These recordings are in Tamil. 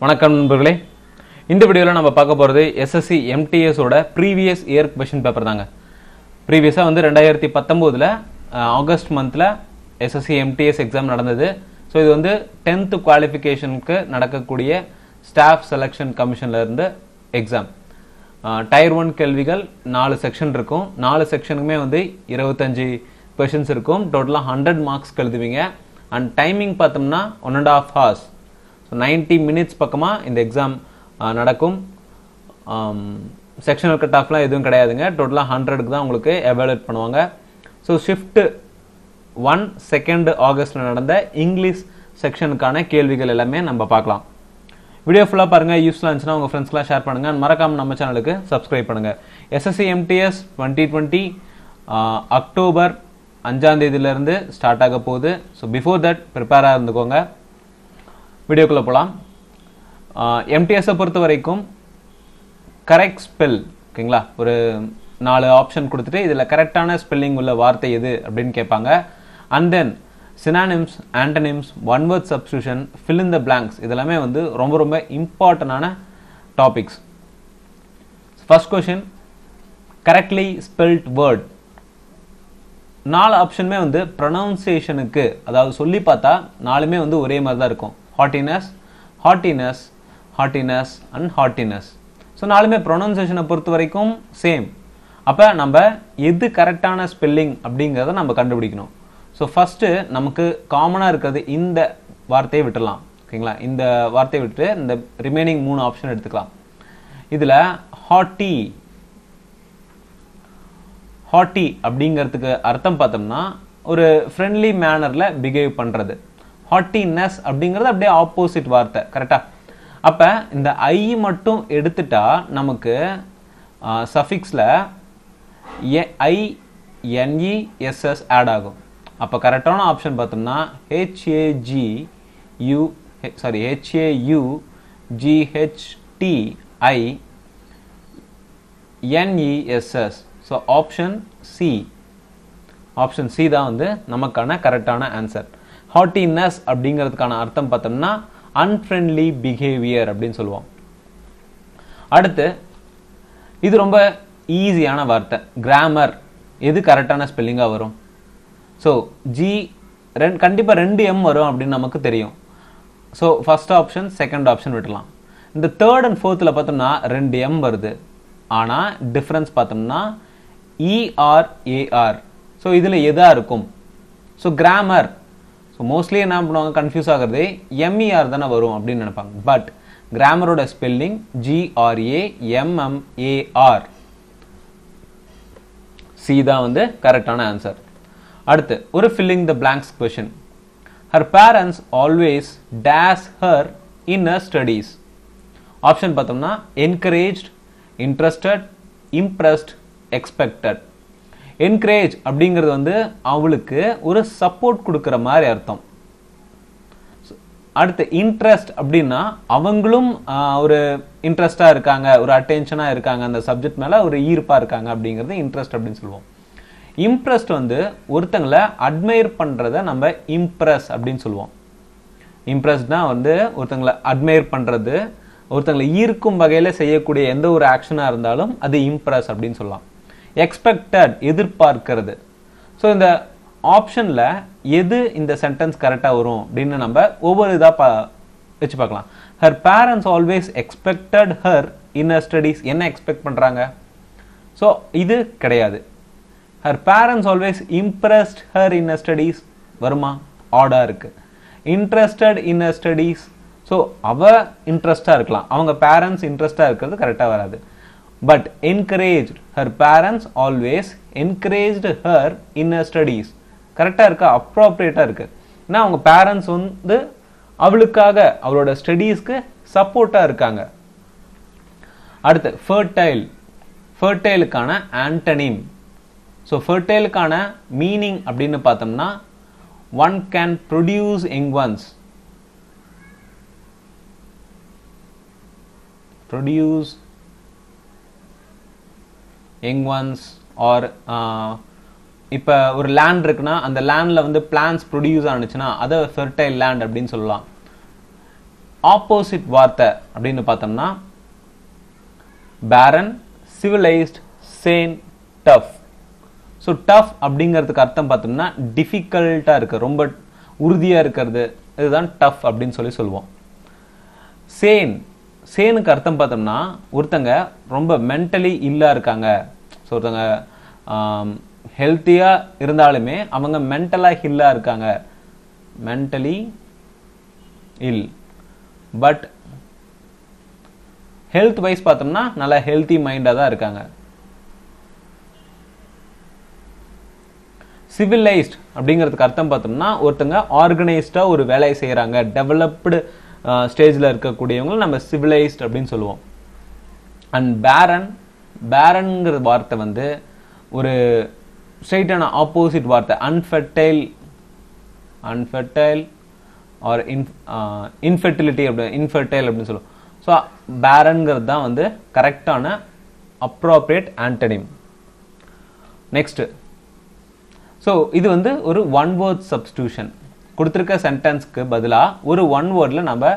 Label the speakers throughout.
Speaker 1: வணக்கம் நண்பர்களே. இந்த வீடியோவில் நம்ம பார்க்க போகிறது எஸ்எஸ்சி எம்டிஎஸோட ப்ரீவியஸ் இயர் கொஷின் பேப்பர் தாங்க. ப்ரீவியஸாக வந்து 2019 ஆகஸ்ட் மந்தில் எஸ்எஸ்சி எம்டிஎஸ் எக்ஸாம் நடந்தது. ஸோ இது வந்து 10th குவாலிஃபிகேஷனுக்கு நடக்கக்கூடிய ஸ்டாஃப் செலெக்ஷன் கமிஷன்லேருந்து எக்ஸாம். டயர் 1 கேள்விகள் 4 செக்ஷன் இருக்கும். 4 செக்ஷனுக்குமே வந்து 25 கொஷின்ஸ் இருக்கும். டோட்டலாக 100 மார்க்ஸ் எழுதுவீங்க. அண்ட் டைமிங் பார்த்தோம்னா 1.5 hours, 90 minutes பக்கமாக இந்த எக்ஸாம் நடக்கும். செக்ஷனல் கட் ஆஃப்லாம் எதுவும் கிடையாதுங்க. டோட்டலாக 100க்கு தான் உங்களுக்கு எவாலுவேட் பண்ணுவாங்க. ஸோ ஷிஃப்ட் 1 2 ஆகஸ்டில் நடந்த இங்கிலீஷ் செக்ஷனுக்கான கேள்விகள் எல்லாமே நம்ம பார்க்கலாம். வீடியோ ஃபுல்லாக பாருங்கள். யூஸ்ஃபுல்லாக இருந்துச்சுன்னா உங்கள் ஃப்ரெண்ட்ஸ்க்குலாம் ஷேர் பண்ணுங்கள். மறக்காமல் நம்ம சேனலுக்கு சப்ஸ்கிரைப் பண்ணுங்கள். எஸ்எஸ்சி எம்டிஎஸ் 2020 அக்டோபர் 5ஆம் தேதியிலேருந்து ஸ்டார்ட் ஆக போகுது. ஸோ பிஃபோர் தட் ப்ரிப்பேராக இருந்துக்கோங்க. வீடியோக்குள்ளே போகலாம். எம்டிஎஸை பொறுத்த வரைக்கும் கரெக்ட் ஸ்பெல், ஓகேங்களா, ஒரு 4 ஆப்ஷன் கொடுத்துட்டு இதில் கரெக்டான ஸ்பெல்லிங் உள்ள வார்த்தை எது அப்படின்னு கேட்பாங்க. And then synonyms, antonyms, one word substitution, fill in the blanks, இதெல்லாமே வந்து ரொம்ப ரொம்ப இம்பார்ட்டண்டான topics. First question, correctly spelt word. 4 ஆப்ஷனுமே வந்து ப்ரொனவுன்சியேஷனுக்கு, அதாவது சொல்லி பார்த்தா 4மே வந்து ஒரே மாதிரி தான் இருக்கும். ஹாட்டினஸ், ஹாட்டினஸ், ஹாட்டினஸ் அண்ட் ஹாட்டினஸ். ஸோ 4மே ப்ரொனவுன்சியேஷனை பொறுத்த வரைக்கும் சேம். அப்போ நம்ம எது கரெக்டான ஸ்பெல்லிங் அப்படிங்கிறத நம்ம கண்டுபிடிக்கணும். ஸோ ஃபஸ்ட்டு நமக்கு காமனாக இருக்கிறது இந்த வார்த்தையை விட்டுடலாம், ஓகேங்களா. இந்த வார்த்தையை விட்டு இந்த ரிமைனிங் 3 ஆப்ஷன் எடுத்துக்கலாம். இதில் ஹாட்டி, ஹாட்டி அப்படிங்கிறதுக்கு அர்த்தம் பார்த்தோம்னா ஒரு ஃப்ரெண்ட்லி மேனரில் பிஹேவ் பண்ணுறது. ஹாட்டினஸ் அப்படிங்கிறது அப்படியே ஆப்போசிட் வார்த்தை, கரெக்டா. அப்போ இந்த ஐ மட்டும் எடுத்துட்டா நமக்கு சஃபிக்ஸில் ஐஎன்இஎஸ்எஸ் ஆட் ஆகும். அப்போ கரெக்டான ஆப்ஷன் பார்த்தோம்னா HAUGHTINESS. So option C, option C தான் வந்து நமக்கான கரெக்டான ஆன்சர். ஹாட்டினஸ் அப்படிங்கிறதுக்கான அர்த்தம் பார்த்தோம்னா அன்ஃப்ரெண்ட்லி பிஹேவியர் அப்படின்னு சொல்லுவோம். அடுத்து இது ரொம்ப ஈஸியான வார்த்தை, கிராமர். எது கரெக்டான ஸ்பெல்லிங்காக வரும்? ஸோ கண்டிப்பாக 2 M வரும் அப்படின்னு நமக்கு தெரியும். So first option, second option விட்டுலாம். இந்த தேர்ட் அண்ட் ஃபோர்த்தில் பார்த்தோம்னா 2 M வருது. ஆனால் டிஃப்ரென்ஸ் பார்த்தோம்னா ERAR. ஸோ இதில் எதாக இருக்கும்? So grammar. ஸோ மோஸ்ட்லி என்ன பண்ணுவாங்க, கன்ஃபியூஸ் ஆகிறது MER தானே வரும் அப்படின்னு நினைப்பாங்க. பட் கிராமரோட ஸ்பெல்லிங் GRAMMAR. சி தான் வந்து கரெக்டான ஆன்சர். அடுத்து ஒரு ஃபில்லிங் த பிளாங்க்ஸ் கொஷின். Her parents always dash her in her studies. Option பார்த்தோம்னா encouraged, interested, impressed, expected. Encourage அப்படிங்கிறது வந்து அவளுக்கு ஒரு சப்போர்ட் கொடுக்குற மாதிரி அர்த்தம். அடுத்து இன்ட்ரெஸ்ட் அப்படின்னா அவங்களும் ஒரு இன்ட்ரெஸ்டாக இருக்காங்க, ஒரு அட்டென்ஷனாக இருக்காங்க, அந்த சப்ஜெக்ட் மேலே ஒரு ஈர்ப்பாக இருக்காங்க அப்படிங்கிறது இன்ட்ரெஸ்ட் அப்படின்னு சொல்லுவோம். இம்ப்ரெஸ்ட் வந்து ஒருத்தங்களை அட்மையர் பண்ணுறத நம்ம இம்ப்ரெஸ் அப்படின்னு சொல்லுவோம். இம்ப்ரெஸ்ட்னா வந்து ஒருத்தங்களை அட்மையர் பண்ணுறது, ஒருத்தங்களை ஈர்க்கும் வகையில் செய்யக்கூடிய எந்த ஒரு ஆக்ஷனாக இருந்தாலும் அது இம்ப்ரெஸ் அப்படின்னு சொல்லலாம். எக்ஸ்பெக்டட், எதிர்பார்க்கிறது. ஸோ இந்த ஆப்ஷனில் எது இந்த சென்டென்ஸ் கரெக்டாக வரும் அப்படின்னு நம்ம ஒவ்வொரு இதாக வச்சு பார்க்கலாம். Her parents always expected her in her studies. என்ன எக்ஸ்பெக்ட் பண்ணுறாங்க? ஸோ இது கிடையாது. Her parents always impressed her in her studies வருமா? ஆடாக இருக்குது. Interested in her studies. So அவ இன்ட்ரெஸ்டாக இருக்கலாம், அவங்க பேரண்ட்ஸ் இன்ட்ரெஸ்டாக இருக்கிறது கரெக்டாக வராது. But encouraged, her parents always encouraged her in her studies. கரெக்டாக இருக்கா? அப்ரோப்ரியேட்டாக இருக்கு. ஏன்னா அவங்க பேரண்ட்ஸ் வந்து அவளுக்காக அவளோட ஸ்டடீஸ்க்கு சப்போர்ட்டாக இருக்காங்க. அடுத்து ஃபர்டைல். ஃபர்டைலுக்கான ஆண்டனிம். ஸோ ஃபர்டைலுக்கான மீனிங் அப்படின்னு பார்த்தோம்னா one can produce young ones. Produce young ones or இப்போ ஒரு லேண்ட் இருக்குன்னா அந்த லேண்டில் வந்து பிளான்ஸ் ப்ரொடியூஸ் ஆனிச்சுன்னா அதை ஃபெர்டைல் லேண்ட் அப்படின்னு சொல்லலாம். ஆப்போசிட் வார்த்தை அப்படின்னு பார்த்தோம்னா பேரன், சிவிலைஸ்ட், சேன், டஃப். ஸோ டஃப் அப்படிங்கிறதுக்கு அர்த்தம் பார்த்தோம்னா டிஃபிகல்ட்டாக இருக்கு, ரொம்ப உறுதியாக இருக்கிறது, இதுதான் டஃப் அப்படின்னு சொல்லுவோம். சேன், சேனுக்கு அர்த்தம் பார்த்தோம்னா ஒருத்தங்க ரொம்ப மென்டலி இல்லா இருக்காங்க. ஸோ ஒருத்தங்க ஹெல்த்தியாக இருந்தாலுமே அவங்க மென்டலாக இல்லா இருக்காங்க, mentally ill. But health wise பார்த்தோம்னா நல்லா ஹெல்த்தி மைண்டாக தான் இருக்காங்க. சிவிலைஸ்ட் அப்படிங்கிறதுக்கு அர்த்தம் பார்த்தோம்னா ஒருத்தங்க ஆர்கனைஸ்டாக ஒரு வேலையை செய்கிறாங்க, டெவலப்டு ஸ்டேஜில் இருக்கக்கூடியவங்க நம்ம சிவிலைஸ்ட் அப்படின்னு சொல்லுவோம். அண்ட் பேரன், பேரன்ங்கிற வார்த்தை வந்து ஒரு ஸ்ட்ரைட்டான ஆப்போசிட் வார்த்தை, அன்ஃபெர்டைல், அன்ஃபெர்டைல் ஆர் இன்ஃபெர்டிலிட்டி இன்ஃபெர்டைல் அப்படின்னு சொல்லுவோம். ஸோ பேரன்ங்கிறது தான் வந்து கரெக்டான அப்ராப்ரியேட் ஆன்டனிம். நெக்ஸ்ட், ஸோ இது வந்து ஒரு ஒன் வேர்ட் சப்ஸ்டியூஷன். கொடுத்துருக்க சென்டென்ஸ்க்கு பதிலாக ஒரு ஒன் வேர்டில் நம்ம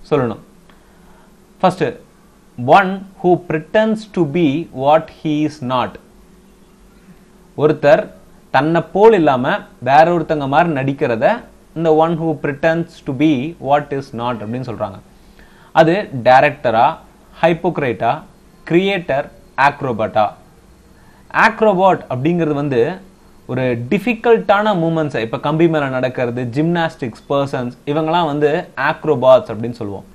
Speaker 1: சொல்லணும். First, one who pretends to be what he is not. ஒருத்தர் தன்னை போல் இல்லாமல் வேற ஒருத்தங்க மாதிரி நடிக்கிறத இந்த one who pretends to be what is not அப்படின்னு சொல்கிறாங்க. அது டைரக்டரா, ஹைப்போக்ரைட்டா, கிரியேட்டர், ஆக்ரோபாட்டா. ஆக்ரோபாட் அப்படிங்கிறது வந்து ஒரு டிஃபிகல்ட்டான மூமெண்ட்ஸ், இப்போ கம்பி மேலே நடக்கிறது, ஜிம்னாஸ்டிக்ஸ் பர்சன்ஸ், இவங்கெல்லாம் வந்து ஆக்ரோபாட்ஸ் அப்படின்னு சொல்லுவோம்.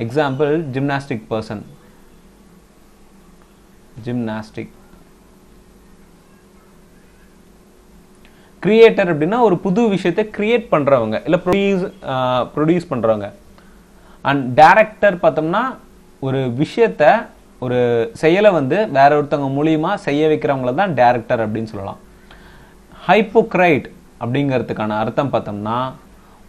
Speaker 1: Example, gymnastic person, gymnastic. Creator அப்படின்னா ஒரு புது விஷயத்தை கிரியேட் பண்றவங்க, இல்லை ப்ரொடியூஸ் பண்றவங்க. அண்ட் டைரக்டர் பார்த்தோம்னா ஒரு விஷயத்த, ஒரு செயலை வந்து வேற ஒருத்தவங்க மூலியமா செய்ய வைக்கிறவங்கள தான் டைரக்டர் அப்படின்னு சொல்லலாம். ஹைப்போக்ரைட் அப்படிங்கிறதுக்கான அர்த்தம் பார்த்தோம்னா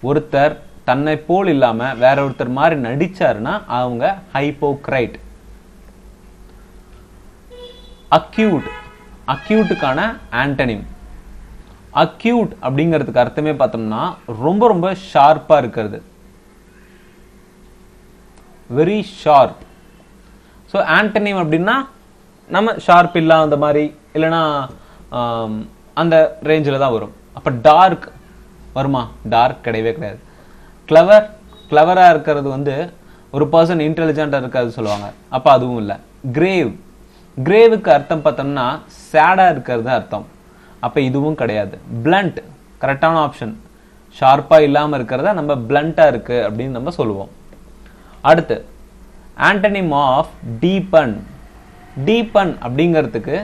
Speaker 1: ஒருத்தர் தன்னை போல் இல்லாம வேற ஒருத்தர் மாதிரி நடிச்சாருன்னா அவங்க ஹைப்போக்ரைட். அக்யூட், அக்யூட்டுக்கான ஆன்டனிம். அக்யூட் அப்படிங்கிறதுக்கு அர்த்தமே பார்த்தோம்னா ரொம்ப ரொம்ப ஷார்ப்பா இருக்கிறது, வெரி ஷார்ப். ஸோ ஆன்டனிம் அப்படின்னா நம்ம ஷார்ப் இல்லாத மாதிரி, இல்லைன்னா அந்த ரேஞ்சில் தான் வரும். அப்போ டார்க் வருமா? டார்க் கிடையவே கிடையாது. கிளவர், கிளவராக இருக்கிறது வந்து ஒரு பர்சன் இன்டெலிஜென்ட்டாக இருக்காது சொல்லுவாங்க, அப்போ அதுவும் இல்லை. கிரேவ், கிரேவுக்கு அர்த்தம் பார்த்தோம்னா சேடாக இருக்கிறது அர்த்தம், அப்போ இதுவும் கிடையாது. பிளண்ட், கரெக்டான ஆப்ஷன். ஷார்ப்பாக இல்லாமல் இருக்கிறத நம்ம பிளண்ட்டாக இருக்கு அப்படின்னு நம்ம சொல்லுவோம். அடுத்து ஆன்டனிம் ஆஃப் டீப்பன். டீப்பன் அப்படிங்கிறதுக்கு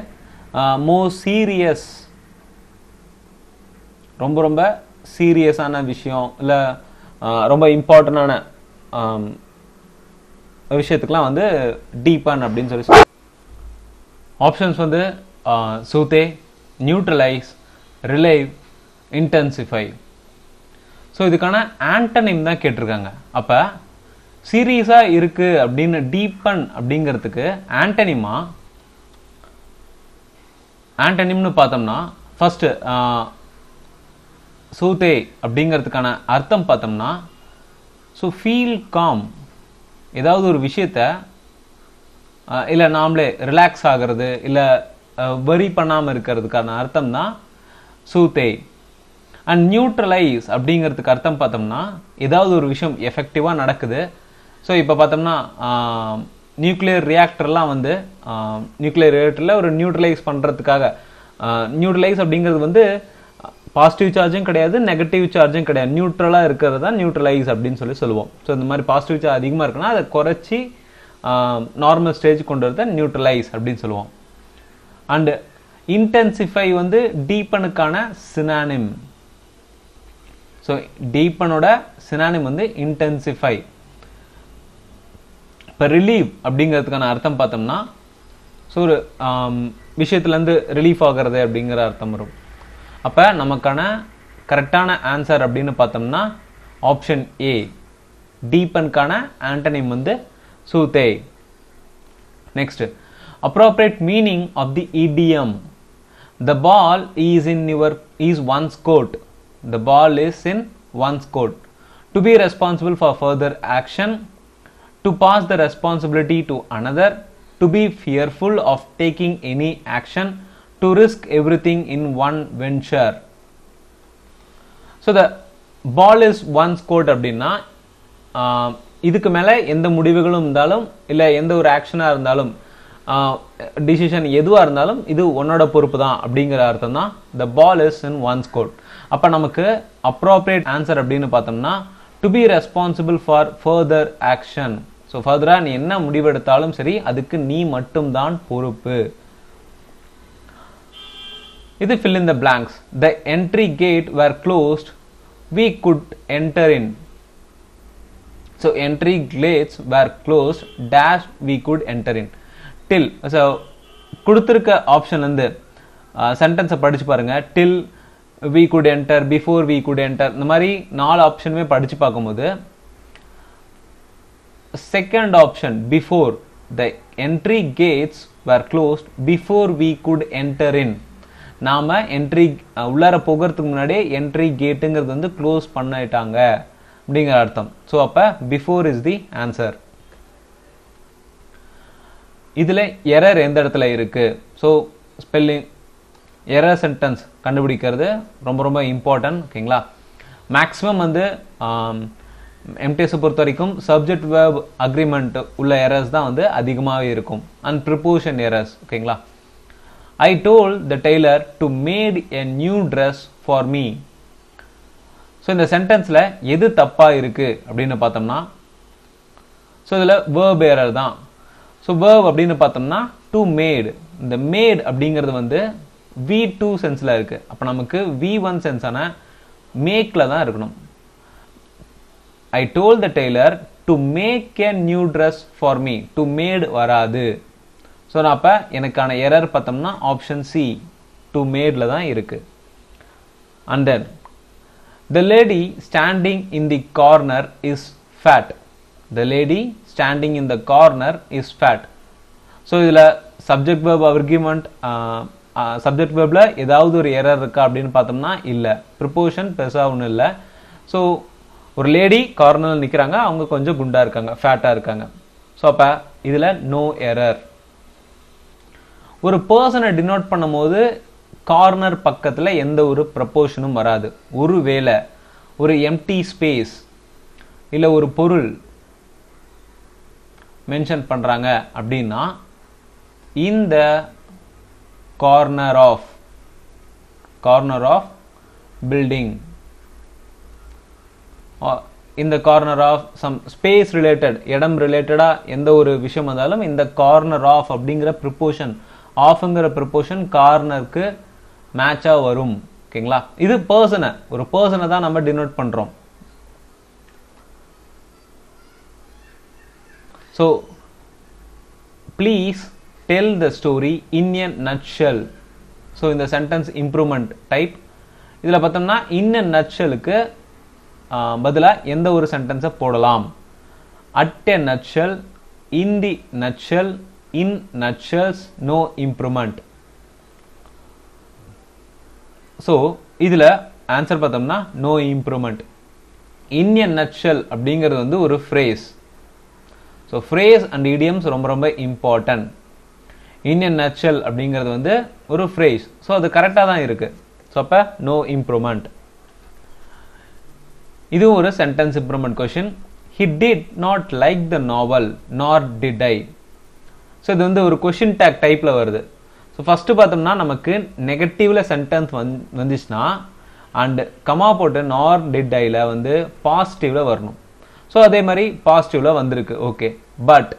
Speaker 1: மோர் சீரியஸ், ரொம்ப ரொம்ப சீரியஸான விஷயம், இல்லை ரொம்ப இம்பார்ட்டண்டான விஷயத்துக்குலாம் வந்து டீப்பன் அப்படின்னு சொல்லி ஆப்ஷன்ஸ் வந்து சூத்தே, நியூட்ரலைஸ், ரிலைவ், இன்டென்சிஃபை. ஸோ இதுக்கான ஆன்டனிம் தான் கேட்டிருக்காங்க. அப்போ சீரியஸாக இருக்கு அப்படின்னு டீப்பன் அப்படிங்கிறதுக்கு ஆன்டனிமா, ஆன்டனிம்னு பார்த்தோம்னா ஃபர்ஸ்ட் சூத்தே அப்படிங்கிறதுக்கான அர்த்தம் பார்த்தோம்னா ஸோ ஃபீல் காம், ஏதாவது ஒரு விஷயத்த இல்லை நாமளே ரிலாக்ஸ் ஆகிறது, இல்லை வரி பண்ணாமல் இருக்கிறதுக்கான அர்த்தம் தான் சூத்தே. அண்ட் நியூட்ரலைஸ் அப்படிங்கிறதுக்கு அர்த்தம் பார்த்தோம்னா ஏதாவது ஒரு விஷயம் எஃபெக்டிவாக நடக்குது. ஸோ இப்போ பார்த்தோம்னா நியூக்ளியர் ரியாக்டர்லாம் வந்து நியூக்ளியர் ரியாக்டரில் ஒரு நியூட்ரலைஸ் பண்ணுறதுக்காக, நியூட்ரலைஸ் அப்படிங்கிறது வந்து பாசிட்டிவ் சார்ஜும் கிடையாது, நெகட்டிவ் சார்ஜும் கிடையாது, நியூட்ரலாக இருக்கிறது தான் நியூட்ரலைஸ் அப்படின்னு சொல்லுவோம். ஸோ இந்த மாதிரி பாசிட்டிவ் சார்ஜ் அதிகமாக இருக்குன்னா அதை குறைச்சி நார்மல் ஸ்டேஜ் கொண்டு வரத நியூட்ரலைஸ் அப்படின்னு சொல்லுவோம். அண்ட் இன்டென்சிஃபை வந்து டீப்பனுக்கான சினானிம். ஸோ டீப்பனோட சினானிம் வந்து இன்டென்சிஃபை. இப்போ ரிலீவ் அப்படிங்கிறதுக்கான அர்த்தம் பார்த்தோம்னா ஸோ ஒரு விஷயத்துலேருந்து ரிலீஃப் ஆகிறது அப்படிங்கிற அர்த்தம் வரும். அப்போ நமக்கான கரெக்டான ஆன்சர் அப்படின்னு பார்த்தோம்னா ஆப்ஷன் ஏ, டீப்பனுக்கான ஆன்டனிம் வந்து சூத்தே. Next, appropriate meaning of the idiom. The ball is one's court. The ball is in one's court. to be responsible for further action, to pass the responsibility to another, to be fearful of taking any action, to risk everything in one venture. So the ball is one's court அப்படின்னா இதுக்கு மேலே எந்த முடிவுகளும் இருந்தாலும் இல்லை எந்த ஒரு ஆக்ஷனாக இருந்தாலும் டிசிஷன் எதுவாக இருந்தாலும் இது உன்னோட பொறுப்பு தான் அப்படிங்கிற அர்த்தம் தான் த ball is in once court. அப்போ நமக்கு அப்ரோப்ரியேட் ஆன்சர் அப்படின்னு பார்த்தோம்னா to be responsible for further action. So ஃபர்தராக நீ என்ன முடிவெடுத்தாலும் சரி அதுக்கு நீ மட்டும்தான் பொறுப்பு. இது fill in the blanks. The entry gate were closed, we could enter in. So entry gates were closed, dash we could enter in. Till. So கொடுத்திருக்க ஆப்ஷன் வந்து சென்டென்ஸை படிச்சு பாருங்க. till we could enter, before we could enter, இந்த மாதிரி 4 ஆப்ஷனுமே படிச்சு பார்க்கும்போது second option before, the entry gates were closed before we could enter in. நாம என்ட்ரி உள்ளார போகிறதுக்கு முன்னாடியே என்ட்ரி கேட்டுங்கிறது வந்து க்ளோஸ் பண்ணிட்டாங்க அப்படிங்கிற அர்த்தம். ஸோ அப்போ பிஃபோர் இஸ் தி ஆன்சர். இதில் எரர் எந்த இடத்துல இருக்கு? ஸோ ஸ்பெல்லிங் எரர் சென்டென்ஸ் கண்டுபிடிக்கிறது ரொம்ப ரொம்ப இம்பார்ட்டன்ட். ஓகேங்களா? மேக்ஸிமம் வந்து எம்டிஎஸ் பொறுத்த வரைக்கும் சப்ஜெக்ட் வெர்ப் அக்ரிமெண்ட் உள்ள எரர்ஸ் தான் வந்து அதிகமாகவே இருக்கும். And preposition errors. ஓகேங்களா? I told the tailor to made a new dress for me. So இந்த சென்டென்ஸில் எது தப்பாக இருக்கு அப்படின்னு பார்த்தோம்னா ஸோ இதில் verb error தான். ஸோ verb அப்படின்னு பார்த்தோம்னா to made. இந்த made அப்படிங்கிறது வந்து V2 சென்ஸில் இருக்கு. அப்போ நமக்கு V1 சென்ஸான மேக்கில் தான் இருக்கணும். I told the tailor to make a new dress for me. to made வராது. ஸோ நான் அப்போ எனக்கான எரர் பார்த்தோம்னா ஆப்ஷன் சி டு மேட்ல தான் இருக்கு. And then the lady standing in the corner is fat. The lady standing in the corner is fat. So இதில் சப்ஜெக்ட் வெர்ப் ஆர்கியூமெண்ட் சப்ஜெக்ட் வெர்பில் ஏதாவது ஒரு எரர் இருக்கா அப்படின்னு பார்த்தோம்னா இல்லை. ப்ரிப்போஷன் பெருசாக ஒன்றும் இல்லை. ஸோ ஒரு லேடி கார்னரில் நிற்கிறாங்க, அவங்க கொஞ்சம் குண்டாக இருக்காங்க, ஃபேட்டாக இருக்காங்க. ஸோ அப்போ இதில் நோ எரர். ஒரு பர்சனை டினோட் பண்ணும்போது கார்னர் பக்கத்தில் எந்த ஒரு ப்ரப்போஷனும் வராது. ஒருவேளை ஒரு எம்டி ஸ்பேஸ் இல்லை ஒரு பொருள் மென்ஷன் பண்ணுறாங்க அப்படின்னா இந்த கார்னர் ஆஃப் பில்டிங், இந்த corner of some space related, இடம் ரிலேட்டடாக எந்த ஒரு விஷயம் வந்தாலும் இந்த கார்னர் ஆஃப் அப்படிங்கிற ப்ரிப்போஷன், ஆஃப்ங்கிற ப்ரிப்போஷன் கார்னருக்கு மேட்சாக வரும். ஓகேங்களா? இது ஒரு பர்சனை தான் நம்ம டினோட் பண்ணுறோம். So please tell the story in a nutshell. So இந்த சென்டென்ஸ் இம்ப்ரூவ்மெண்ட் டைப். இதில் பார்த்தோம்னா இன் எ நட்ஷெலுக்கு பதிலாக எந்த ஒரு சென்டென்ஸை போடலாம்? At a nutshell, in the nutshell, in nutshells, no improvement. So இதுல ஆன்சர் பார்த்தோம்னா no improvement. in a nutshell அப்படிங்கிறது வந்து ஒரு phrase. So phrase and idioms ரொம்ப ரொம்ப important. in a nutshell அப்படிங்கிறது வந்து ஒரு phrase. So அது கரெக்டாக தான் இருக்கு. ஸோ அப்போ no improvement. இது ஒரு sentence improvement question. He did not like the novel, nor did I. So இது வந்து ஒரு கொஷின் டேக் டைப்பில் வருது. ஸோ ஃபஸ்ட்டு பார்த்தோம்னா நமக்கு நெகட்டிவ்ல சென்டென்ஸ் வந்துச்சுன்னா அண்ட் கமா போட்டு நார் டிட் ஐல வந்து பாசிட்டிவ்ல வரணும். ஸோ அதே மாதிரி பாசிட்டிவ்ல வந்திருக்கு. ஓகே, பட்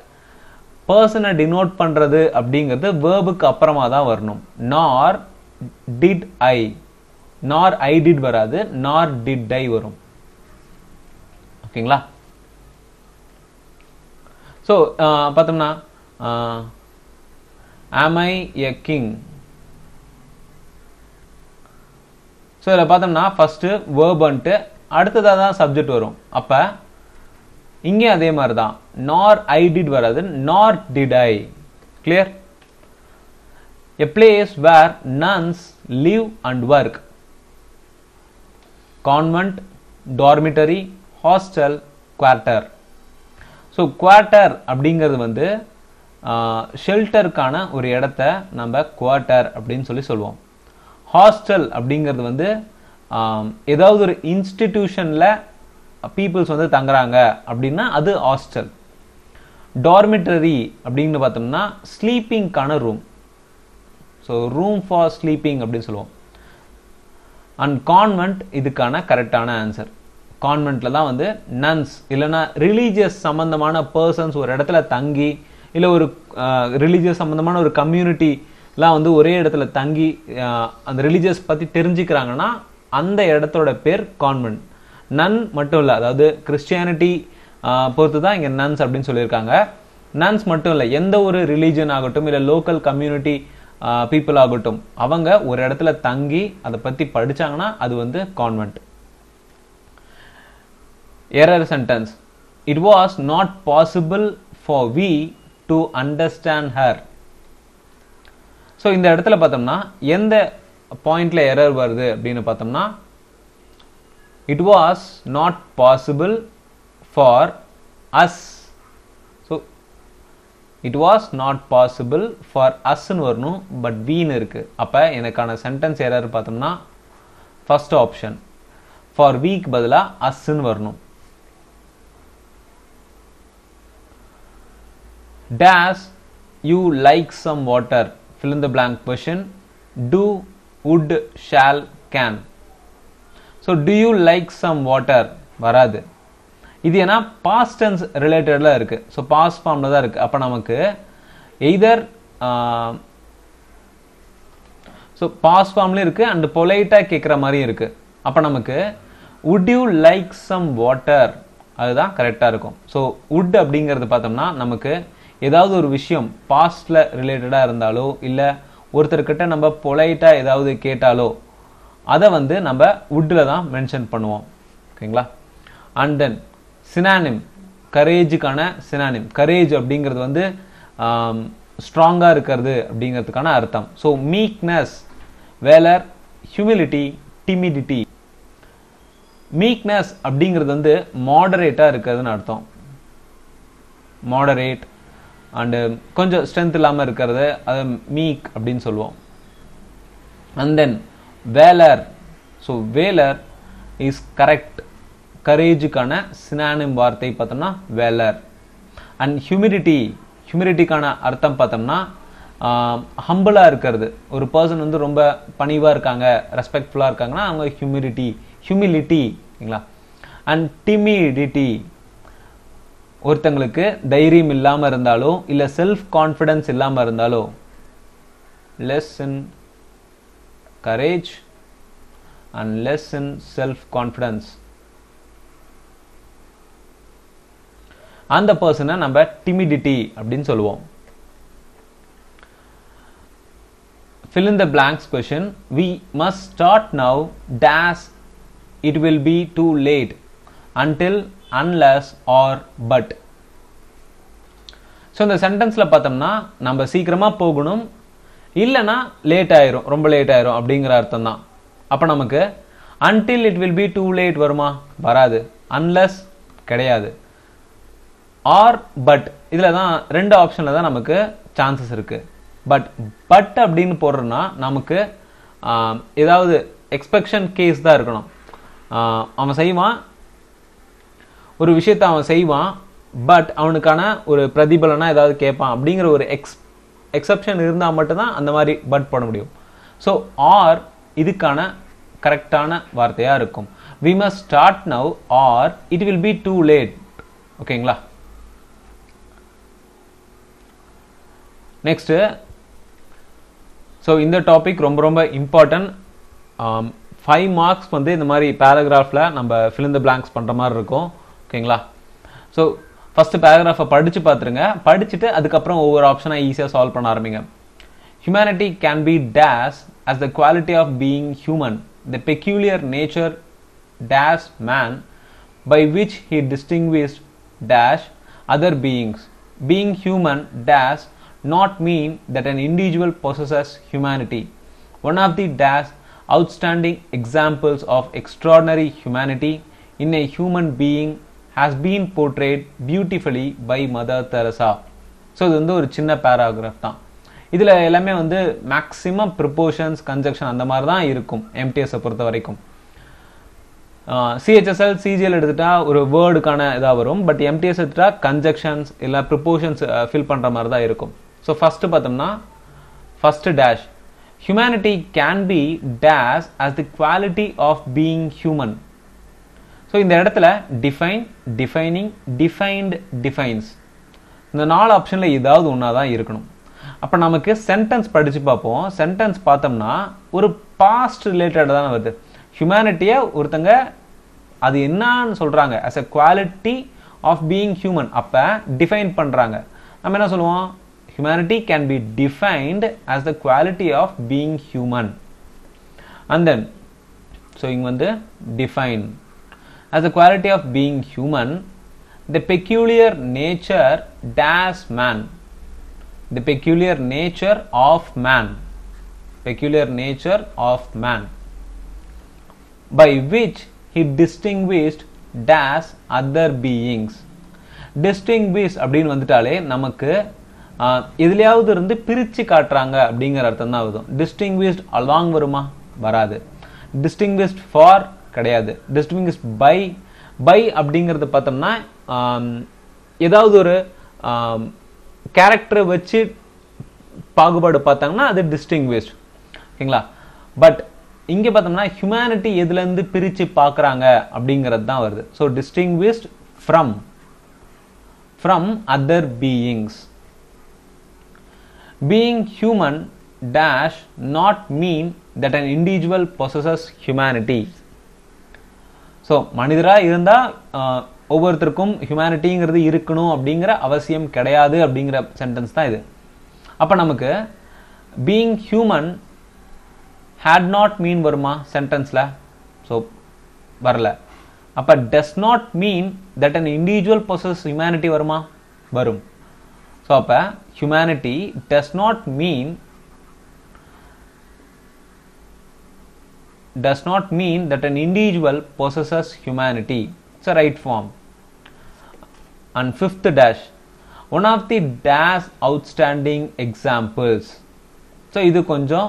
Speaker 1: பர்சனை டினோட் பண்ணுறது அப்படிங்கிறது வேர்புக்கு அப்புறமா தான் வரணும். நார் டிட் ஐ, நார் ஐ டிட் வராது, நார் டிட் ஐ வரும். ஓகேங்களா? ஸோ பார்த்தோம்னா am I a king? So இதில் பார்த்தோம்னா ஃபர்ஸ்ட் வேர்பன்ட்டு அடுத்ததாக தான் சப்ஜெக்ட் வரும். அப்போ இங்கே அதே மாதிரி தான் நார் ஐ டிட் வராது, நார் did I. Clear? a place where nuns live and work. Convent, dormitory, hostel, quarter. So quarter அப்படிங்கிறது வந்து ஷெல்டருக்கான ஒரு இடத்த நம்ம குவார்ட்டர் அப்படின்னு சொல்லுவோம். ஹாஸ்டல் அப்படிங்கிறது வந்து ஏதாவது ஒரு இன்ஸ்டிடியூஷனில் பீப்புள்ஸ் வந்து தங்குறாங்க அப்படின்னா அது ஹாஸ்டல். டார்மிட்டரி அப்படின்னு பார்த்தோம்னா ஸ்லீப்பிங்கான room. So room for sleeping அப்படின்னு சொல்லுவோம். அண்ட் கான்வென்ட் இதுக்கான கரெக்டான ஆன்சர். கான்வென்ட்ல தான் வந்து நன்ஸ் இல்லைன்னா ரிலீஜியஸ் சம்பந்தமான பர்சன்ஸ் ஒரு இடத்துல தங்கி, இல்லை ஒரு ரிலீஜியஸ் சம்பந்தமான ஒரு கம்யூனிட்டிலாம் வந்து ஒரே இடத்துல தங்கி அந்த ரிலீஜியஸ் பற்றி தெரிஞ்சுக்கிறாங்கன்னா அந்த இடத்தோட பேர் கான்வென்ட். நன் மட்டும் இல்லை, அதாவது கிறிஸ்டியானிட்டி பொறுத்து தான் இங்கே நன்ஸ் அப்படின்னு சொல்லியிருக்காங்க. நன்ஸ் மட்டும் இல்லை, எந்த ஒரு ரிலீஜன் ஆகட்டும் இல்லை லோக்கல் கம்யூனிட்டி பீப்புள் ஆகட்டும், அவங்க ஒரு இடத்துல தங்கி அதை பற்றி படிச்சாங்கன்னா அது வந்து convent. Error sentence. It was not possible for we to understand her. So இந்த இடத்துல பார்த்தோம்னா எந்த பாயிண்ட்ல எரர் வருது அப்படின்னு பார்த்தோம்னா, it was not possible for us. So it was not possible for us வரணும், பட் வீன்னு இருக்கு. அப்போ எனக்கான சென்டென்ஸ் எரர் பார்த்தோம்னா ஃபர்ஸ்ட் ஆப்ஷன் ஃபார் வீக்கு பதிலாக அஸ்ன்னு வரணும். Dash you like some water? Fill in the blank question. Do, would, shall, can. So do you like some water? வராது. இது ஏன்னா past tense ரிலேட்டட்ல இருக்கு. ஸோ past ஃபார்ம்ல தான் இருக்கு. அப்போ நமக்கு எய்தர் ஸோ past ஃபார்ம்ல இருக்கு அண்ட் பொலைட்டா கேட்குற மாதிரி இருக்கு. அப்போ நமக்கு would you like some water அதுதான் கரெக்டாக இருக்கும். ஸோ would அப்படிங்கிறது பார்த்தோம்னா நமக்கு ஏதாவது ஒரு விஷயம் பாஸ்ட்ல ரிலேட்டடாக இருந்தாலோ இல்லை ஒருத்தர்கிட்ட நம்ம பொலைட்டா ஏதாவது கேட்டாலோ அதை வந்து நம்ம வுட்ல தான் மென்ஷன் பண்ணுவோம். ஓகேங்களா? அண்ட் தென் சினானிம், கரேஜுக்கான சினானிம். கரேஜ் அப்படிங்கிறது வந்து ஸ்ட்ராங்காக இருக்கிறது அப்படிங்கிறதுக்கான அர்த்தம். So meekness, valour, humility, timidity. Meekness அப்படிங்கிறது வந்து மாடரேட்டாக இருக்கிறதுன்னு அர்த்தம். மாடரேட் அண்டு கொஞ்சம் ஸ்ட்ரென்த் இல்லாமல் இருக்கிறது அது மீக் அப்படின்னு சொல்லுவோம். And then valour. So valour is correct. கரேஜுக்கான சினானிம் வார்த்தை பார்த்தோம்னா வேலர். அண்ட் ஹியூமிலிட்டி, ஹியூமிலிட்டிக்கான அர்த்தம் பார்த்தோம்னா ஹம்பிளாக இருக்கிறது. ஒரு பர்சன் வந்து ரொம்ப பணிவாக இருக்காங்க, ரெஸ்பெக்ட்ஃபுல்லாக இருக்காங்கன்னா அவங்க ஹியூமிலிட்டி. ஓகேங்களா? அண்ட் டிமிடிட்டி, ஒருத்தங்களுக்கு தைரியம் இல்லாமல் இருந்தாலோ இல்லை செல்ஃப் கான்ஃபிடன்ஸ் இல்லாமல் இருந்தாலோ less in courage and less in self confidence, அந்த பர்சனை நம்ம டிமிடிட்டி அப்படின்னு சொல்லுவோம். Fill in the blanks question. We must start now dash it will be too late until, unless or but. So இந்த சென்டென்ஸில் பார்த்தோம்னா நம்ம சீக்கிரமாக போகணும், இல்லைன்னா லேட் ஆயிரும், ரொம்ப லேட் ஆயிரும் அப்படிங்கிற அர்த்தம் தான். அப்போ நமக்கு until it will be too late வருமா? வராது. unless கிடையாது. ஆர் பட், இதில் தான் ரெண்டு ஆப்ஷனில் தான் நமக்கு சான்சஸ் இருக்கு. பட் அப்படின்னு போடுறோம்னா நமக்கு ஏதாவது எக்ஸ்பெக்ஷன் கேஸ் தான் இருக்கணும். அவன் செய்வான், ஒரு விஷயத்தை அவன் செய்வான், பட் அவனுக்கான ஒரு பிரதிபலனா ஏதாவது கேட்பான் அப்படிங்கிற ஒரு எக்ஸப்ஷன் இருந்தால் மட்டும்தான் அந்த மாதிரி பட் போட முடியும். ஸோ ஆர் இதுக்கான கரெக்டான வார்த்தையாக இருக்கும். we must start now or it will be too late. ஓகேங்களா? நெக்ஸ்ட், ஸோ இந்த டாபிக் ரொம்ப ரொம்ப இம்பார்ட்டன்ட். 5 மார்க்ஸ் வந்து இந்த மாதிரி பேராகிராஃபில் நம்ம fill in the blanks பண்ணுற மாதிரி இருக்கும். ஓகேங்களா? ஸோ ஃபஸ்ட்டு பேராகிராஃபை படித்து பார்த்துருங்க. படிச்சுட்டு அதுக்கப்புறம் ஒவ்வொரு ஆப்ஷனாக ஈஸியாக சால்வ் பண்ண ஆரம்பிங்க. Humanity can be dash as the quality of being human, the peculiar nature dash man by which he distinguished dash other beings. Being human dash not mean that an individual possesses humanity. One of the dash outstanding examples of extraordinary humanity in a human being has been portrayed beautifully by Mother Teresa. So இது வந்து ஒரு சின்ன பேராகிராஃப் தான். இதில் எல்லாமே வந்து மேக்ஸிமம் ப்ரிப்போஷன்ஸ் கன்ஜெக்ஷன் அந்த மாதிரி தான் இருக்கும் எம்டிஎஸை பொறுத்த வரைக்கும். சிஹெச்எஸ்எல் சிஜிஎல் எடுத்துட்டா ஒரு வேர்டுக்கான இதாக வரும். பட் எம்டிஎஸ் எடுத்துட்டா கன்ஜெக்ஷன்ஸ் இல்லை ப்ரிப்போஷன்ஸ் ஃபில் பண்ணுற மாதிரி தான் இருக்கும். ஸோ ஃபஸ்ட்டு பார்த்தோம்னா first dash humanity can be dash as the quality of being human. So இந்த இடத்துல டிஃபைன், டிஃபைனிங், டிஃபைன்டு, டிஃபைன்ஸ் இந்த 4 ஆப்ஷனில் ஏதாவது ஒன்றா தான் இருக்கணும். அப்போ நமக்கு சென்டென்ஸ் படித்து பார்ப்போம். சென்டென்ஸ் பார்த்தோம்னா ஒரு பாஸ்ட் ரிலேட்டட் தான் வருது. ஹியூமனிட்டியை ஒருத்தங்க அது என்னன்னு சொல்கிறாங்க as a quality of being human. அப்போ டிஃபைன் பண்ணுறாங்க. நம்ம என்ன சொல்லுவோம்? Humanity can be defined as the quality of being human. And then so இங்கே வந்து define as the quality of being human, the peculiar nature dash man, the peculiar nature of man, peculiar nature of man, by which he distinguished dash other beings. Distinguished அப்படின்னு வந்துட்டாலே நமக்கு எதுலையாவது இருந்து பிரித்து காட்டுறாங்க அப்படிங்கிற அர்த்தம் தான் ஆகுது. Distinguished along வருமா? வராது. Distinguished for கிடையாது. டிஸ்டிங்விஷ்ட் பை அப்படிங்கிறது பார்த்தோம்னா ஏதாவது ஒரு கேரக்டரை வச்சு பாகுபாடு பார்த்தாங்கன்னா அது டிஸ்டிங்விஷ்ட். ஓகேங்களா? பட் இங்கே பார்த்தோம்னா ஹியூமனிட்டி எதுலேருந்து பிரித்து பார்க்குறாங்க அப்படிங்கிறது தான் வருது. So distinguished from other beings. Being human dash not mean that an individual possesses humanity. So மனிதராக இருந்தால் ஒவ்வொருத்தருக்கும் ஹியூமனிட்டிங்கிறது இருக்கணும் அப்படிங்கிற அவசியம் கிடையாது அப்படிங்கிற சென்டென்ஸ் தான் இது. அப்போ நமக்கு being human had not mean வருமா சென்டென்ஸில்? ஸோ வரல. அப்போ does not mean that an individual possess humanity வருமா? வரும். ஸோ அப்போ humanity does not mean that an individual possesses humanity. It's a right form. And fifth dash, one of the dash outstanding examples. So இது கொஞ்சம்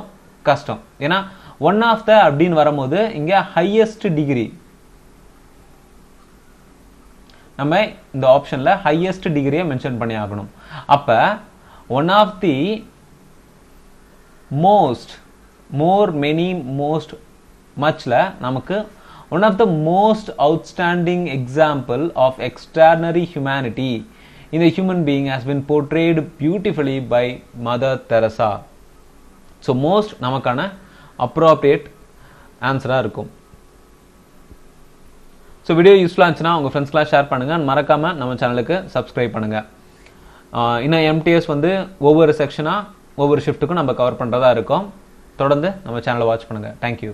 Speaker 1: கஷ்டம். ஏன்னா ஒன் ஆஃப் த அப்படின்னு வரும்போது இங்கே ஹையஸ்ட் டிகிரி, நம்ம இந்த ஆப்ஷனில் ஹையஸ்ட் டிகிரியை மென்ஷன் பண்ணி ஆகணும். அப்போ one of the most, more, many, most, மச்ல நமக்கு one of the most outstanding example of extraordinary humanity in the human being has been portrayed beautifully by Mother Teresa. So most நமக்கான appropriate ஆன்சரா இருக்கும். ஸோ வீடியோ யூஸ்ஃபுல்லாக இருந்துச்சுன்னா உங்கள் ஃப்ரெண்ட்ஸ்லாம் ஷேர் பண்ணுங்கள். மறக்காமல் நம்ம சேனலுக்கு சப்ஸ்கிரைப் பண்ணுங்கள். இன்னும் எம்டிஎஸ் வந்து ஒவ்வொரு செக்ஷனாக ஒவ்வொரு ஷிஃப்ட்டுக்கும் நம்ம கவர் பண்ணுறதா இருக்கும். தொடர்ந்து நம்ம சேனலை வாட்ச் பண்ணுங்கள். தேங்க்யூ.